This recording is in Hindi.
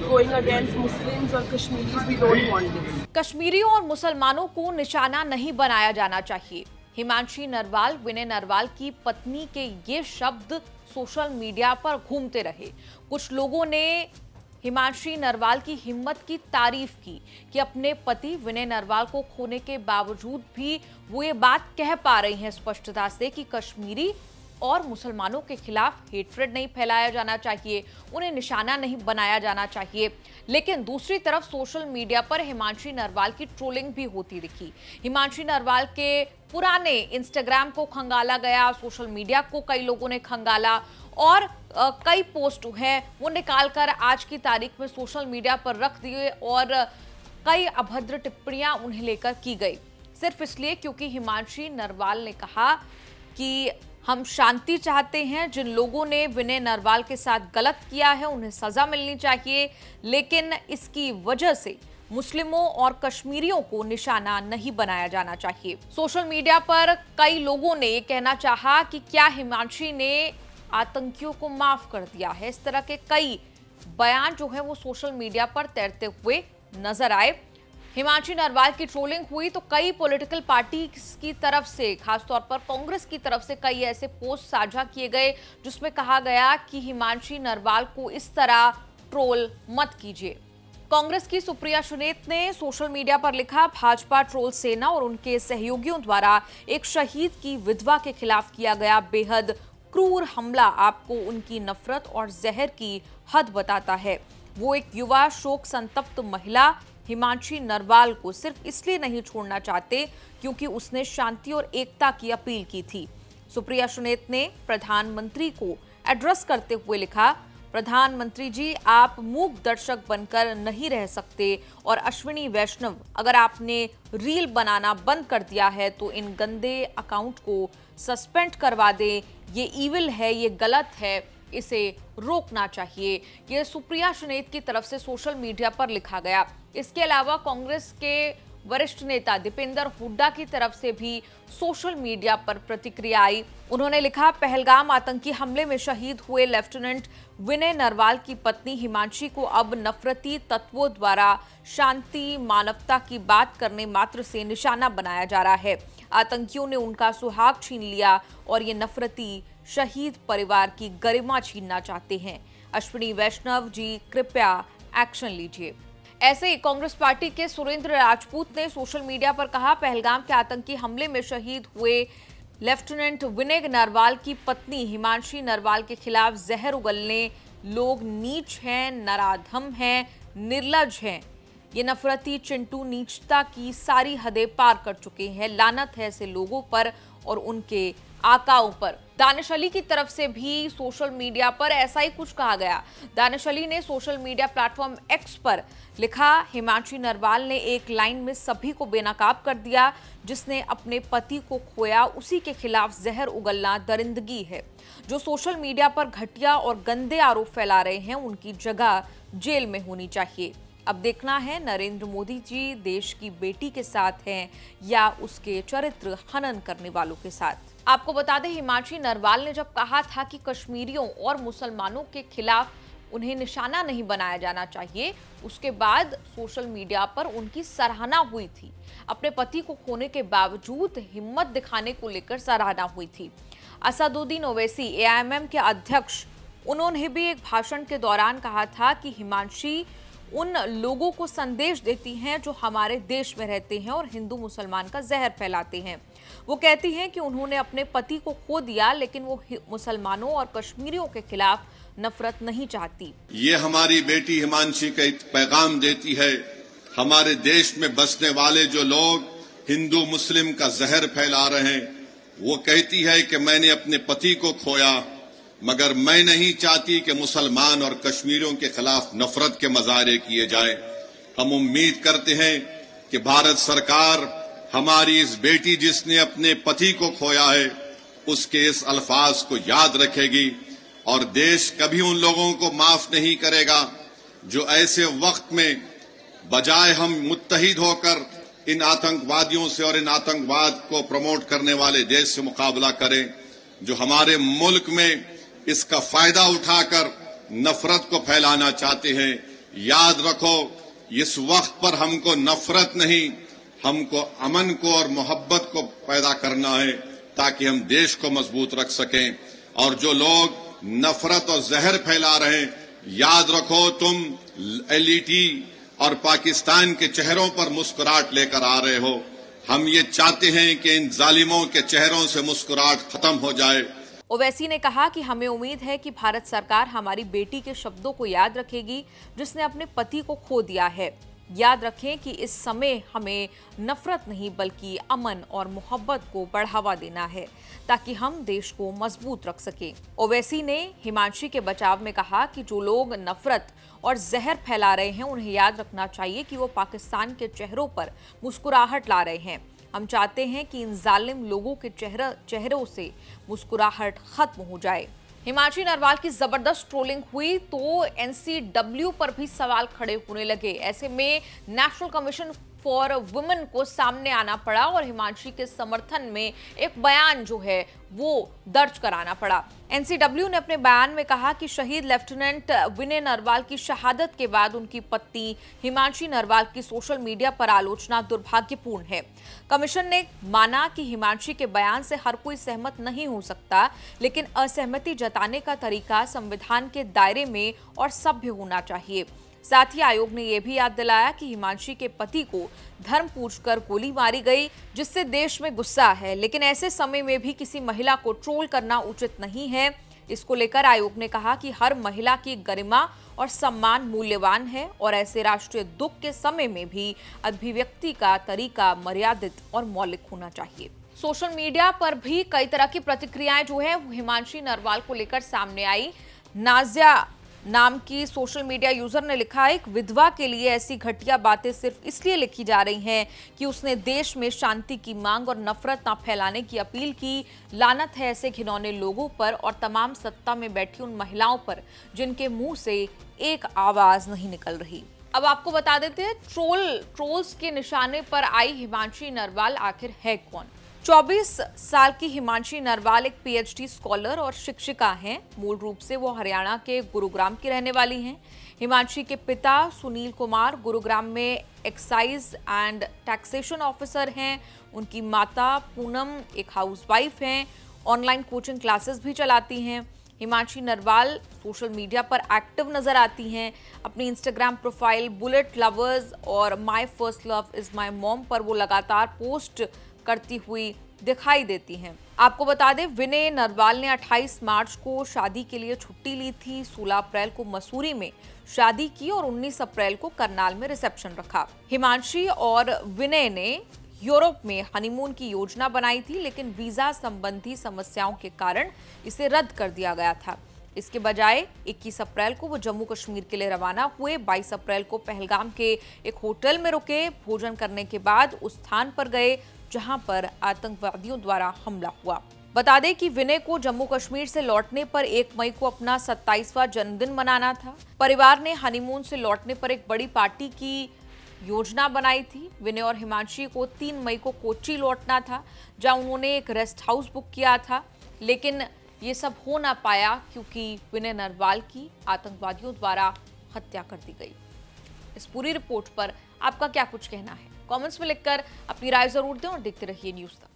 going against Muslims or Kashmiris. We don't want this. कश्मीरियों और मुसलमानों को निशाना नहीं बनाया जाना चाहिए। हिमांशी नरवाल, विनय नरवाल की पत्नी के ये शब्द सोशल मीडिया पर घूमते रहे। कुछ लोगों ने हिमांशी नरवाल की हिम्मत की तारीफ की कि अपने पति विनय नरवाल को खोने के बावजूद भी वो ये बात कह पा रही हैं स्पष्टता से कि कश्मीरी और मुसलमानों के खिलाफ हेट्रेड नहीं फैलाया जाना चाहिए, उन्हें निशाना नहीं बनाया जाना चाहिए। लेकिन दूसरी तरफ सोशल मीडिया पर हिमांशी नरवाल की ट्रोलिंग भी होती दिखी। हिमांशी नरवाल के पुराने इंस्टाग्राम को खंगाला गया, सोशल मीडिया को कई लोगों ने खंगाला और कई पोस्ट हैं वो निकालकर आज की तारीख में सोशल मीडिया पर रख दिए और कई अभद्र टिप्पणियां उन्हें लेकर की गई, सिर्फ इसलिए क्योंकि हिमांशी नरवाल ने कहा कि हम शांति चाहते हैं। जिन लोगों ने विनय नरवाल के साथ गलत किया है उन्हें सजा मिलनी चाहिए, लेकिन इसकी वजह से मुस्लिमों और कश्मीरियों को निशाना नहीं बनाया जाना चाहिए। सोशल मीडिया पर कई लोगों ने ये कहना चाहा कि क्या हिमांशी ने आतंकियों को माफ कर दिया है। इस तरह के कई बयान जो है वो सोशल मीडिया पर तैरते हुए नजर आए। हिमांशी नरवाल की ट्रोलिंग हुई तो कई पॉलिटिकल पार्टी की तरफ से, खासतौर पर कांग्रेस की तरफ से कई ऐसे पोस्ट साझा किए गए जिसमें कहा गया कि हिमांशी नरवाल को इस तरह ट्रोल मत कीजिए। कांग्रेस की सुप्रिया सुनेत ने सोशल मीडिया पर लिखा, भाजपा ट्रोल सेना और उनके सहयोगियों द्वारा एक शहीद की विधवा के खिलाफ किया गया बेहद क्रूर हमला आपको उनकी नफरत और जहर की हद बताता है। वो एक युवा शोक संतप्त महिला हिमांशी नरवाल को सिर्फ इसलिए नहीं छोड़ना चाहते क्योंकि उसने शांति और एकता की अपील की थी। सुप्रिया सुनेत ने प्रधानमंत्री को एड्रेस करते हुए लिखा, प्रधानमंत्री जी, आप मूक दर्शक बनकर नहीं रह सकते और अश्विनी वैष्णव, अगर आपने रील बनाना बंद कर दिया है तो इन गंदे अकाउंट को सस्पेंड करवा दें। ये ईविल है, ये गलत है, इसे रोकना चाहिए। ये सुप्रिया सुनेत की तरफ से सोशल मीडिया पर लिखा गया। इसके अलावा कांग्रेस के वरिष्ठ नेता दीपेंद्र हुड्डा की तरफ से भी सोशल मीडिया पर प्रतिक्रिया आई। उन्होंने लिखा, पहलगाम आतंकी हमले में शहीद हुए लेफ्टिनेंट विनय नरवाल की पत्नी हिमांशी को अब नफरती तत्वों द्वारा शांति मानवता की बात करने मात्र से निशाना बनाया जा रहा है। आतंकियों ने उनका सुहाग छीन लिया और ये नफरती शहीद परिवार की गरिमा छीनना चाहते हैं। अश्विनी वैष्णव जी, कृपया एक्शन लीजिए। ऐसे ही कांग्रेस पार्टी के सुरेंद्र राजपूत ने सोशल मीडिया पर कहा, पहलगाम के आतंकी हमले में शहीद हुए लेफ्टिनेंट विनय नरवाल की पत्नी हिमांशी नरवाल के खिलाफ जहर उगलने लोग नीच हैं, नराधम हैं, निर्लज हैं। ये नफरती चिंटू नीचता की सारी हदें पार कर चुके हैं। लानत है ऐसे लोगों पर और उनके आकाओं पर। दानिश अली की तरफ से भी सोशल मीडिया पर ऐसा ही कुछ कहा गया। दानिश अली ने सोशल मीडिया प्लेटफॉर्म एक्स पर लिखा, हिमांशी नरवाल ने एक लाइन में सभी को बेनकाब कर दिया। जिसने अपने पति को खोया उसी के खिलाफ जहर उगलना दरिंदगी है। जो सोशल मीडिया पर घटिया और गंदे आरोप फैला रहे हैं उनकी जगह जेल में होनी चाहिए। अब देखना है नरेंद्र मोदी जी देश की बेटी के साथ हैं या उसके चरित्र हनन करने वालों के साथ। आपको बता दें, हिमांशी नरवाल ने जब कहा था कि कश्मीरियों और मुसलमानों के खिलाफ उन्हें निशाना नहीं बनाया जाना चाहिए, उसके बाद सोशल मीडिया पर उनकी सराहना हुई थी। अपने पति को खोने के बावजूद हिम्मत दिखाने को लेकर सराहना हुई थी। असदुद्दीन ओवैसी, AIMM के अध्यक्ष, उन्होंने भी एक भाषण के दौरान कहा था कि हिमांशी उन लोगों को संदेश देती हैं जो हमारे देश में रहते हैं और हिंदू मुसलमान का जहर फैलाते हैं। वो कहती हैं कि उन्होंने अपने पति को खो दिया लेकिन वो मुसलमानों और कश्मीरियों के खिलाफ नफरत नहीं चाहती। ये हमारी बेटी हिमांशी का एक पैगाम देती है, हमारे देश में बसने वाले जो लोग हिंदू मुस्लिम का जहर फैला रहे हैं, वो कहती है कि मैंने अपने पति को खोया मगर मैं नहीं चाहती कि मुसलमान और कश्मीरियों के खिलाफ नफरत के मुजाहरे किए जाएं। हम उम्मीद करते हैं कि भारत सरकार हमारी इस बेटी जिसने अपने पति को खोया है उसके इस अल्फाज को याद रखेगी और देश कभी उन लोगों को माफ नहीं करेगा जो ऐसे वक्त में बजाय हम मुत्तहिद होकर इन आतंकवादियों से और इन आतंकवाद को प्रमोट करने वाले देश से मुकाबला करें, जो हमारे मुल्क में इसका फायदा उठाकर नफरत को फैलाना चाहते हैं, याद रखो, इस वक्त पर हमको नफरत नहीं, हमको अमन को और मोहब्बत को पैदा करना है ताकि हम देश को मजबूत रख सकें। और जो लोग नफरत और जहर फैला रहे हैं, याद रखो तुम एलईटी और पाकिस्तान के चेहरों पर मुस्कुराहट लेकर आ रहे हो। हम ये चाहते हैं कि इन जालिमों के चेहरों से मुस्कुराहट खत्म हो जाए। ओवैसी ने कहा कि हमें उम्मीद है कि भारत सरकार हमारी बेटी के शब्दों को याद रखेगी जिसने अपने पति को खो दिया है। याद रखें कि इस समय हमें नफरत नहीं बल्कि अमन और मोहब्बत को बढ़ावा देना है ताकि हम देश को मजबूत रख सकें। ओवैसी ने हिमांशी के बचाव में कहा कि जो लोग नफरत और जहर फैला रहे हैं उन्हें याद रखना चाहिए कि वो पाकिस्तान के चेहरों पर मुस्कुराहट ला रहे हैं। हम चाहते हैं कि इन जालिम लोगों के चेहरों से मुस्कुराहट खत्म हो जाए। हिमांशी नरवाल की जबरदस्त ट्रोलिंग हुई तो एनसीडब्ल्यू पर भी सवाल खड़े होने लगे। ऐसे में नेशनल कमीशन फॉर वुमेन को सामने आना पड़ा और हिमांशी के समर्थन में एक बयान जो है वो दर्ज कराना पड़ा। एनसीडब्ल्यू ने अपने बयान में कहा कि शहीद लेफ्टिनेंट विनय नरवाल की शहादत के बाद उनकी पत्नी हिमांशी नरवाल की सोशल मीडिया पर आलोचना दुर्भाग्यपूर्ण है। कमीशन ने माना कि हिमांशी के बयान से हर कोई सहमत नहीं हो सकता, लेकिन असहमति जताने का तरीका संविधान के दायरे में और सभ्य होना चाहिए। साथ ही आयोग ने यह भी याद दिलाया कि हिमांशी के पति को धर्म पूछकर गोली मारी गई, जिससे देश में गुस्सा है, लेकिन ऐसे समय में भी किसी महिला को ट्रोल करना उचित नहीं है। इसको लेकर आयोग ने कहा कि हर महिला की गरिमा और सम्मान मूल्यवान है और ऐसे राष्ट्रीय दुख के समय में भी अभिव्यक्ति का तरीका मर्यादित और मौलिक होना चाहिए। सोशल मीडिया पर भी कई तरह की प्रतिक्रियाएं जो है हिमांशी नरवाल को लेकर सामने आई। नाजिया नाम की सोशल मीडिया यूजर ने लिखा, एक विधवा के लिए ऐसी घटिया बातें सिर्फ इसलिए लिखी जा रही हैं कि उसने देश में शांति की मांग और नफरत ना फैलाने की अपील की। लानत है ऐसे घिनौने लोगों पर और तमाम सत्ता में बैठी उन महिलाओं पर जिनके मुंह से एक आवाज नहीं निकल रही। अब आपको बता देते हैं ट्रोल्स के निशाने पर आई हिमांशी नरवाल आखिर है कौन। 24 साल की हिमांशी नरवाल एक पीएचडी स्कॉलर और शिक्षिका हैं। मूल रूप से वो हरियाणा के गुरुग्राम की रहने वाली हैं। हिमांशी के पिता सुनील कुमार गुरुग्राम में एक्साइज एंड टैक्सेशन ऑफिसर हैं। उनकी माता पूनम एक हाउसवाइफ हैं। ऑनलाइन कोचिंग क्लासेस भी चलाती हैं। हिमांशी नरवाल सोशल मीडिया पर एक्टिव नजर आती हैं। अपनी इंस्टाग्राम प्रोफाइल बुलेट लवर्स और my first love is my mom पर वो लगातार पोस्ट करती हुई दिखाई देती हैं। आपको बता दें, विनय नरवाल ने 28 मार्च को शादी के लिए छुट्टी ली थी। 16 अप्रैल को मसूरी में शादी की और 19 अप्रैल को करनाल में रिसेप्शन रखा। हिमांशी और विनय ने यूरोप में हनीमून की योजना बनाई थी, लेकिन वीजा संबंधी समस्याओं के कारण इसे रद्द कर दिया गया था। इसके बजाय 21 अप्रैल को वो जम्मू कश्मीर के लिए रवाना हुए। 22 अप्रैल को पहलगाम के एक होटल में रुके। भोजन करने के बाद उस स्थान पर गए जहां पर आतंकवादियों द्वारा हमला हुआ। बता दें कि विनय को जम्मू कश्मीर से लौटने पर 1 मई को अपना 27वां जन्मदिन मनाना था। परिवार ने हनीमून से लौटने पर एक बड़ी पार्टी की योजना बनाई थी। विनय और हिमांशी को 3 मई को कोच्चि लौटना था, जहां उन्होंने एक रेस्ट हाउस बुक किया था, लेकिन ये सब हो ना पाया क्योंकि विनय नरवाल की आतंकवादियों द्वारा हत्या कर दी गई। इस पूरी रिपोर्ट पर आपका क्या कुछ कहना है? कमेंट्स में लिखकर अपनी राय जरूर दें और देखते रहिए न्यूज़ तक।